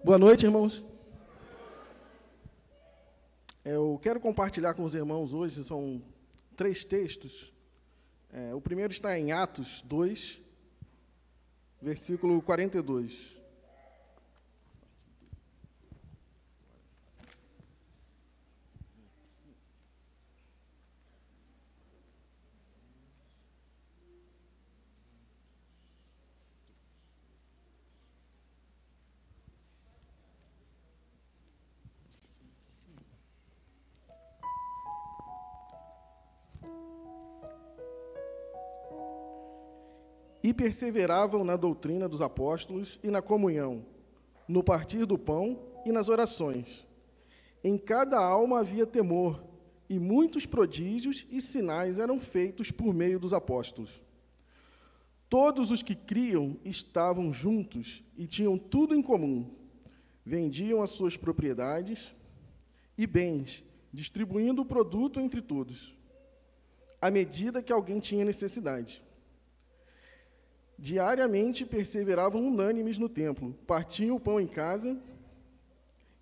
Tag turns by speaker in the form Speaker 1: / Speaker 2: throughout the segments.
Speaker 1: Boa noite, irmãos. Eu quero compartilhar com os irmãos hoje, são 3 textos. O primeiro está em Atos 2, versículo 42. E perseveravam na doutrina dos apóstolos e na comunhão, no partir do pão e nas orações. Em cada alma havia temor, e muitos prodígios e sinais eram feitos por meio dos apóstolos. Todos os que criam estavam juntos e tinham tudo em comum. Vendiam as suas propriedades e bens, distribuindo o produto entre todos, à medida que alguém tinha necessidade. Diariamente perseveravam unânimes no templo, partiam o pão em casa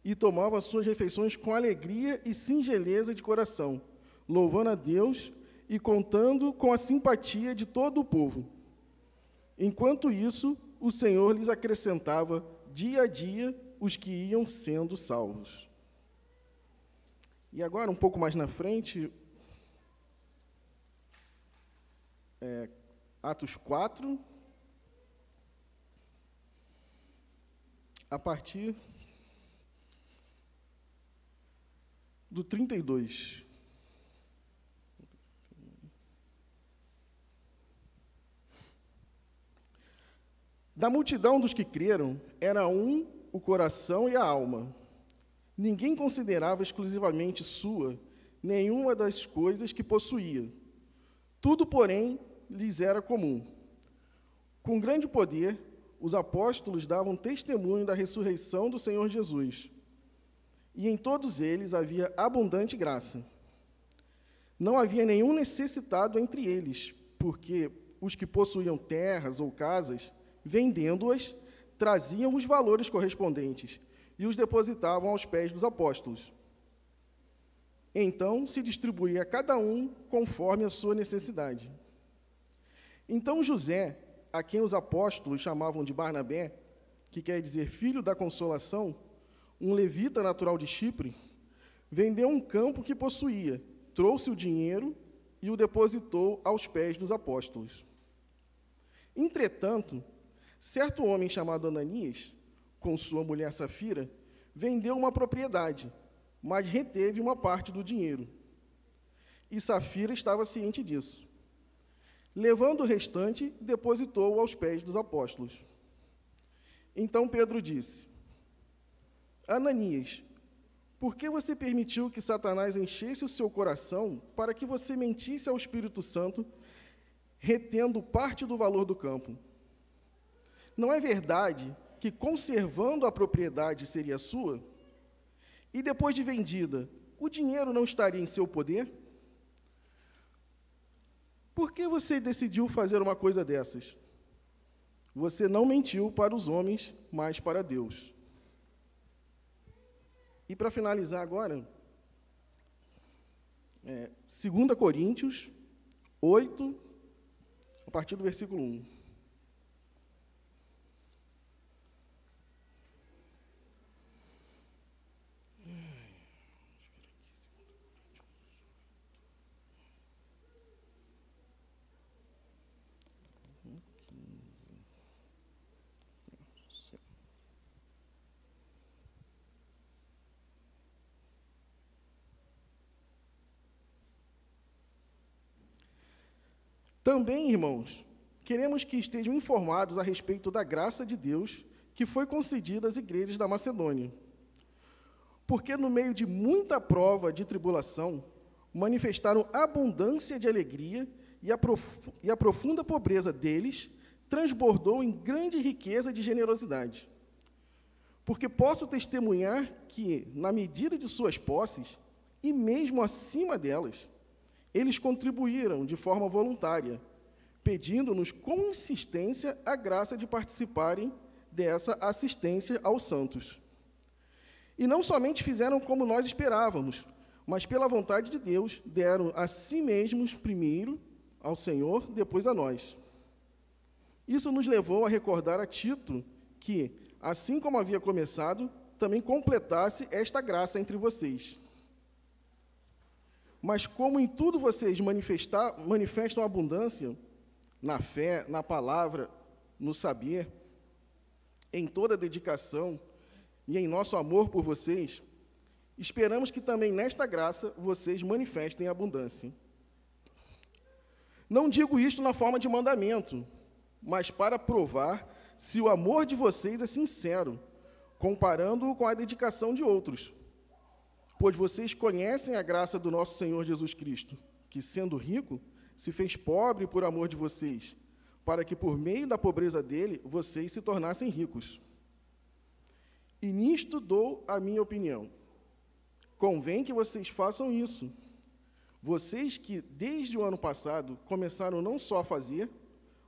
Speaker 1: e tomavam as suas refeições com alegria e singeleza de coração, louvando a Deus e contando com a simpatia de todo o povo. Enquanto isso, o Senhor lhes acrescentava dia a dia os que iam sendo salvos. E agora, um pouco mais na frente, Atos 4, a partir do 32. Da multidão dos que creram, era um o coração e a alma. Ninguém considerava exclusivamente sua nenhuma das coisas que possuía. Tudo, porém, lhes era comum. Com grande poder, os apóstolos davam testemunho da ressurreição do Senhor Jesus, e em todos eles havia abundante graça. Não havia nenhum necessitado entre eles, porque os que possuíam terras ou casas, vendendo-as, traziam os valores correspondentes e os depositavam aos pés dos apóstolos. Então se distribuía a cada um conforme a sua necessidade. Então José, a quem os apóstolos chamavam de Barnabé, que quer dizer filho da consolação, um levita natural de Chipre, vendeu um campo que possuía, trouxe o dinheiro e o depositou aos pés dos apóstolos. Entretanto, certo homem chamado Ananias, com sua mulher Safira, vendeu uma propriedade, mas reteve uma parte do dinheiro. E Safira estava ciente disso. Levando o restante, depositou-o aos pés dos apóstolos. Então Pedro disse: Ananias, por que você permitiu que Satanás enchesse o seu coração para que você mentisse ao Espírito Santo, retendo parte do valor do campo? Não é verdade que, conservando a propriedade, seria sua? E depois de vendida, o dinheiro não estaria em seu poder? Por que você decidiu fazer uma coisa dessas? Você não mentiu para os homens, mas para Deus. E para finalizar agora, 2 Coríntios 8, a partir do versículo 1. Também, irmãos, queremos que estejam informados a respeito da graça de Deus que foi concedida às igrejas da Macedônia. Porque no meio de muita prova de tribulação, manifestaram abundância de alegria e a profunda pobreza deles transbordou em grande riqueza de generosidade. Porque posso testemunhar que, na medida de suas posses, e mesmo acima delas, eles contribuíram de forma voluntária, pedindo-nos com insistência a graça de participarem dessa assistência aos santos. E não somente fizeram como nós esperávamos, mas pela vontade de Deus, deram a si mesmos primeiro ao Senhor, depois a nós. Isso nos levou a recordar a Tito que, assim como havia começado, também completasse esta graça entre vocês. Mas como em tudo vocês manifestam abundância, na fé, na palavra, no saber, em toda a dedicação e em nosso amor por vocês, esperamos que também nesta graça vocês manifestem abundância. Não digo isto na forma de mandamento, mas para provar se o amor de vocês é sincero, comparando-o com a dedicação de outros. Pois vocês conhecem a graça do nosso Senhor Jesus Cristo, que, sendo rico, se fez pobre por amor de vocês, para que, por meio da pobreza dele, vocês se tornassem ricos. E nisto dou a minha opinião. Convém que vocês façam isso. Vocês que, desde o ano passado, começaram não só a fazer,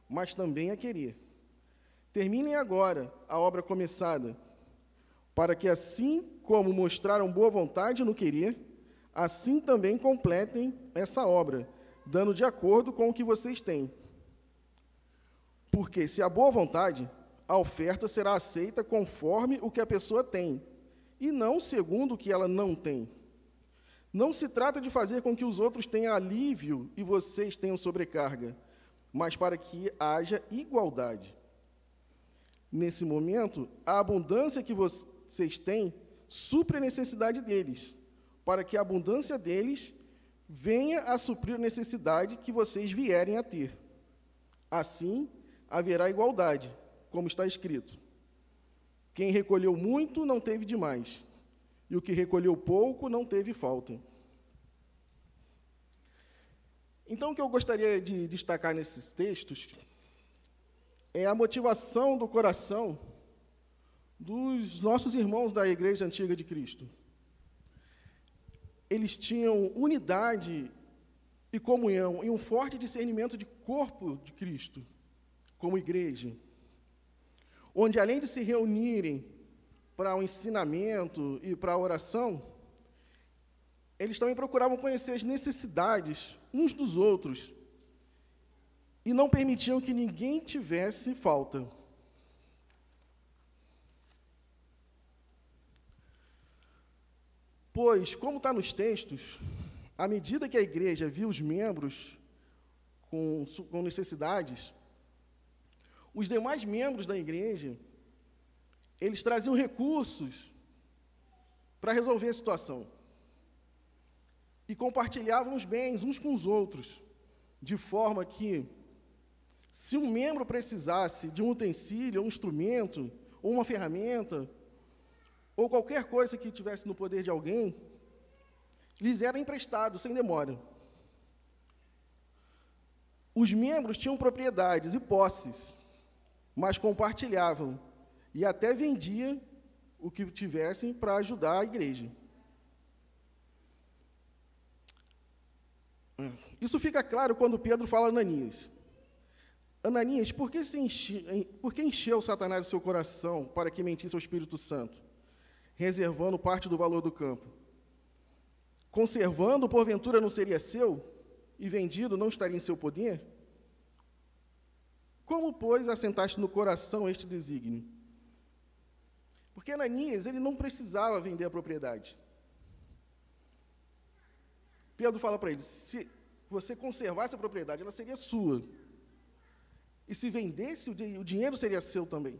Speaker 1: mas também a querer. Terminem agora a obra começada, para que, assim como mostraram boa vontade no querer, assim também completem essa obra, dando de acordo com o que vocês têm. Porque, se há boa vontade, a oferta será aceita conforme o que a pessoa tem, e não segundo o que ela não tem. Não se trata de fazer com que os outros tenham alívio e vocês tenham sobrecarga, mas para que haja igualdade. Nesse momento, a abundância que vocês têm supre a necessidade deles, para que a abundância deles venha a suprir a necessidade que vocês vierem a ter. Assim, haverá igualdade, como está escrito. Quem recolheu muito não teve demais, e o que recolheu pouco não teve falta. Então, o que eu gostaria de destacar nesses textos é a motivação do coração dos nossos irmãos da Igreja Antiga de Cristo. Eles tinham unidade e comunhão e um forte discernimento de corpo de Cristo, como igreja, onde, além de se reunirem para o ensinamento e para a oração, eles também procuravam conhecer as necessidades uns dos outros e não permitiam que ninguém tivesse falta. Pois, como está nos textos, à medida que a igreja via os membros com necessidades, os demais membros da igreja, eles traziam recursos para resolver a situação. E compartilhavam os bens uns com os outros, de forma que, se um membro precisasse de um utensílio, um instrumento, ou uma ferramenta, ou qualquer coisa que tivesse no poder de alguém, lhes era emprestado, sem demora. Os membros tinham propriedades e posses, mas compartilhavam, e até vendiam o que tivessem para ajudar a igreja. Isso fica claro quando Pedro fala a Ananias. Ananias, por que encheu Satanás o seu coração para que mentisse ao Espírito Santo, reservando parte do valor do campo? Conservando, porventura, não seria seu, e vendido não estaria em seu poder? Como, pois, assentaste no coração este desígnio? Porque Ananias, ele não precisava vender a propriedade. Pedro fala para ele, se você conservasse a propriedade, ela seria sua. E se vendesse, o dinheiro seria seu também.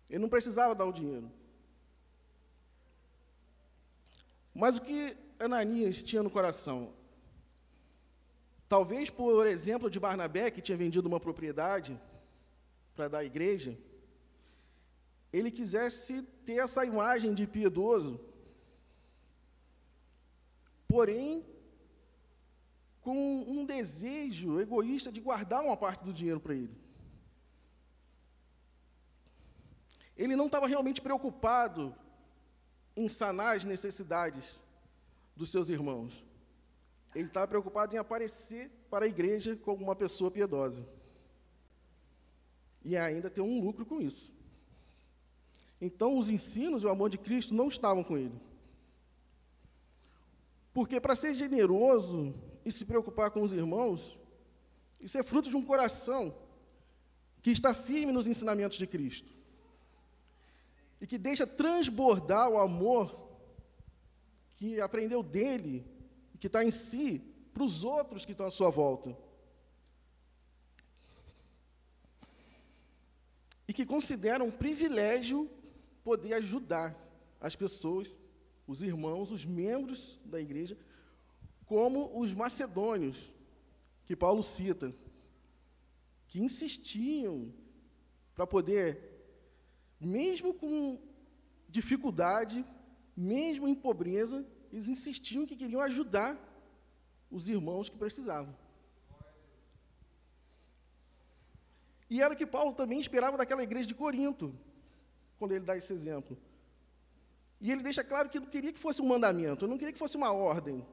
Speaker 1: Ele não precisava dar o dinheiro. Mas o que Ananias tinha no coração? Talvez, por exemplo, de Barnabé, que tinha vendido uma propriedade para dar à igreja, ele quisesse ter essa imagem de piedoso, porém, com um desejo egoísta de guardar uma parte do dinheiro para ele. Ele não estava realmente preocupado em sanar as necessidades dos seus irmãos. Ele estava preocupado em aparecer para a igreja como uma pessoa piedosa. E ainda ter um lucro com isso. Então, os ensinos e o amor de Cristo não estavam com ele. Porque para ser generoso e se preocupar com os irmãos, isso é fruto de um coração que está firme nos ensinamentos de Cristo e que deixa transbordar o amor que aprendeu dele, que está em si, para os outros que estão à sua volta. E que considera um privilégio poder ajudar as pessoas, os irmãos, os membros da igreja, como os macedônios, que Paulo cita, que insistiam para poder, mesmo com dificuldade, mesmo em pobreza, eles insistiam que queriam ajudar os irmãos que precisavam. E era o que Paulo também esperava daquela igreja de Corinto, quando ele dá esse exemplo. E ele deixa claro que não queria que fosse um mandamento, não queria que fosse uma ordem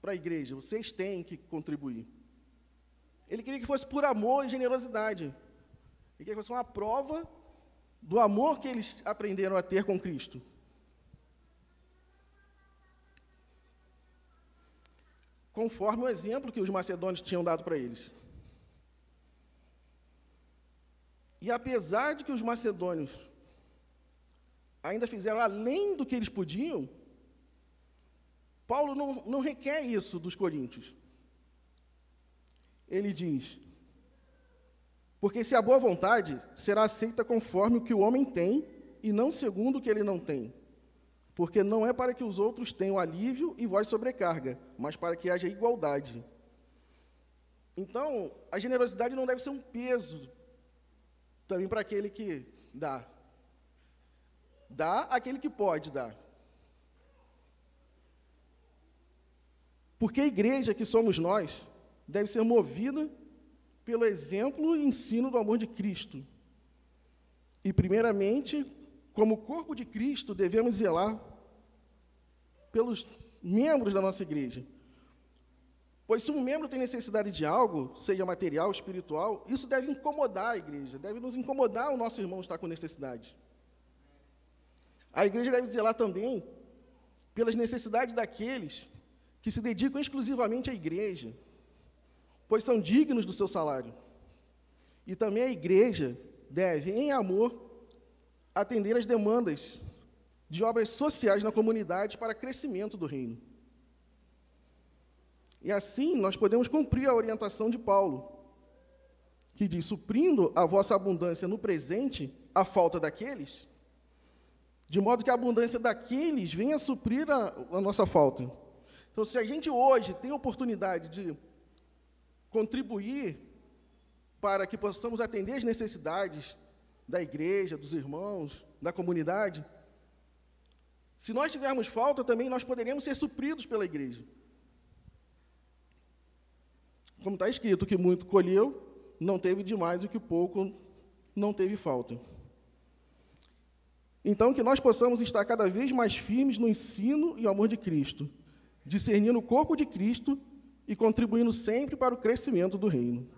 Speaker 1: para a igreja, vocês têm que contribuir. Ele queria que fosse por amor e generosidade. Ele queria que fosse uma prova do amor que eles aprenderam a ter com Cristo. Conforme o exemplo que os macedônios tinham dado para eles. E apesar de que os macedônios ainda fizeram além do que eles podiam, Paulo não requer isso dos coríntios. Ele diz: porque se a boa vontade será aceita conforme o que o homem tem e não segundo o que ele não tem. Porque não é para que os outros tenham alívio e vós sobrecarga, mas para que haja igualdade. Então, a generosidade não deve ser um peso também para aquele que dá. Dá aquele que pode dar. Porque a igreja que somos nós deve ser movida pelo exemplo e ensino do amor de Cristo. E, primeiramente, como corpo de Cristo, devemos zelar pelos membros da nossa igreja. Pois se um membro tem necessidade de algo, seja material, espiritual, isso deve incomodar a igreja, deve nos incomodar o nosso irmão estar com necessidade. A igreja deve zelar também pelas necessidades daqueles que se dedicam exclusivamente à igreja, pois são dignos do seu salário. E também a igreja deve, em amor, atender às demandas de obras sociais na comunidade para crescimento do reino. E assim nós podemos cumprir a orientação de Paulo, que diz: suprindo a vossa abundância no presente, a falta daqueles, de modo que a abundância daqueles venha suprir a nossa falta. Então, se a gente hoje tem a oportunidade de contribuir para que possamos atender as necessidades da igreja, dos irmãos, da comunidade, se nós tivermos falta, também nós poderemos ser supridos pela igreja. Como está escrito, o que muito colheu, não teve demais, e o que pouco não teve falta. Então, que nós possamos estar cada vez mais firmes no ensino e amor de Cristo, discernindo o corpo de Cristo e contribuindo sempre para o crescimento do reino.